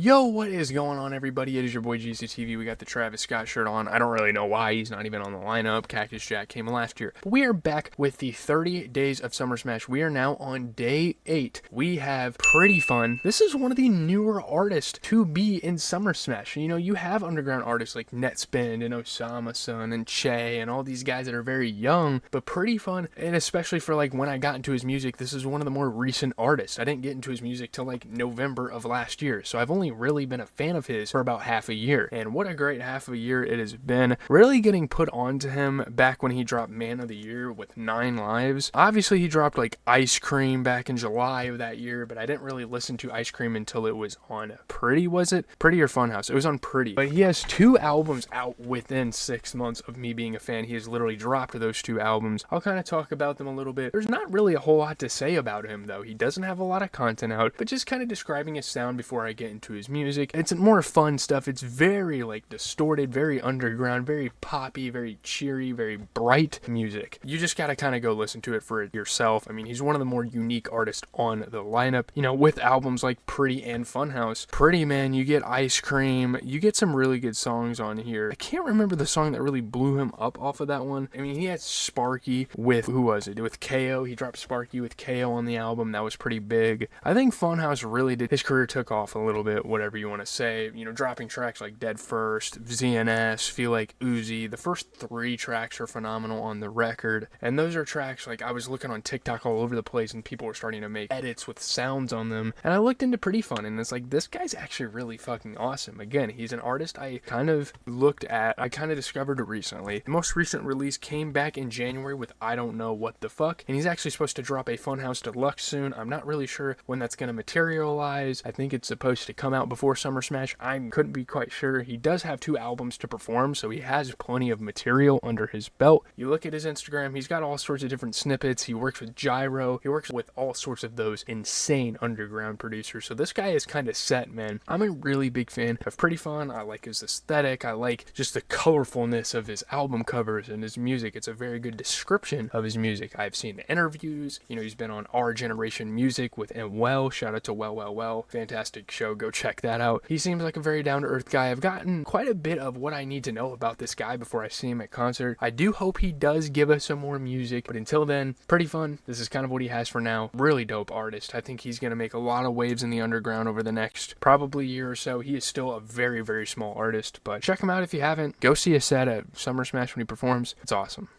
Yo, what is going on, everybody? It is your boy GCTV. We got the Travis Scott shirt on. I don't really know why he's not even on the lineup. Cactus Jack came last year. But we are back with the 30 days of Summer Smash. We are now on day 8. We have Pretty Fun. This is one of the newer artists to be in Summer Smash. You know, you have underground artists like Netspin and Osama-sun and Che and all these guys that are very young. But Pretty Fun, and especially for like when I got into his music, this is one of the more recent artists. I didn't get into his music till like November of last year. So I've only really been a fan of his for about half a year, and what a great half a year it has been. Really getting put onto him back when he dropped Man of the Year with 9 Lives. Obviously he dropped like Ice Cream back in July of that year, but I didn't really listen to Ice Cream until it was on Pretti. Was it Pretti or FunHouse? It was on Pretti. But he has 2 albums out within 6 months of me being a fan. He has literally dropped those 2 albums. I'll kind of talk about them a little bit. There's not really a whole lot to say about him though. He doesn't have a lot of content out, but just kind of describing his sound before I get into his music. It's more fun stuff. It's very like distorted, very underground, very poppy, very cheery, very bright music. You just gotta kind of go listen to it for it yourself. I mean, he's one of the more unique artists on the lineup, you know, with albums like Pretti and FunHouse. Pretti, man, you get Ice Cream, you get some really good songs on here. I can't remember the song that really blew him up off of that one. I mean, he had Sparky with, who was it? With KO. He dropped Sparky with KO on the album. That was pretty big. I think FunHouse really did, his career took off a little bit, whatever you want to say, you know, dropping tracks like Dead First, ZNS, Feel Like Uzi. The first 3 tracks are phenomenal on the record, and those are tracks like I was looking on TikTok all over the place and people were starting to make edits with sounds on them, and I looked into Pretty Fun and it's like, this guy's actually really fucking awesome. Again, he's an artist I kind of discovered recently. The most recent release came back in January with I Don't Know What the Fuck, and he's actually supposed to drop a FunHouse Deluxe soon. I'm not really sure when that's going to materialize. I think it's supposed to come out before Summer Smash. I couldn't be quite sure. He does have 2 albums to perform, so he has plenty of material under his belt. You look at his Instagram, he's got all sorts of different snippets. He works with Gyro. He works with all sorts of those insane underground producers. So this guy is kind of set, man. I'm a really big fan of Pretty Fun. I like his aesthetic. I like just the colorfulness of his album covers and his music. It's a very good description of his music. I've seen the interviews. You know, he's been on Our Generation Music with Well. Shout out to Well. Fantastic show. Go check that out. He seems like a very down-to-earth guy. I've gotten quite a bit of what I need to know about this guy before I see him at concert. I do hope he does give us some more music, but until then, Pretty Fun. This is kind of what he has for now. Really dope artist. I think he's going to make a lot of waves in the underground over the next probably year or so. He is still a very, very small artist, but check him out if you haven't. Go see a set at Summer Smash when he performs. It's awesome.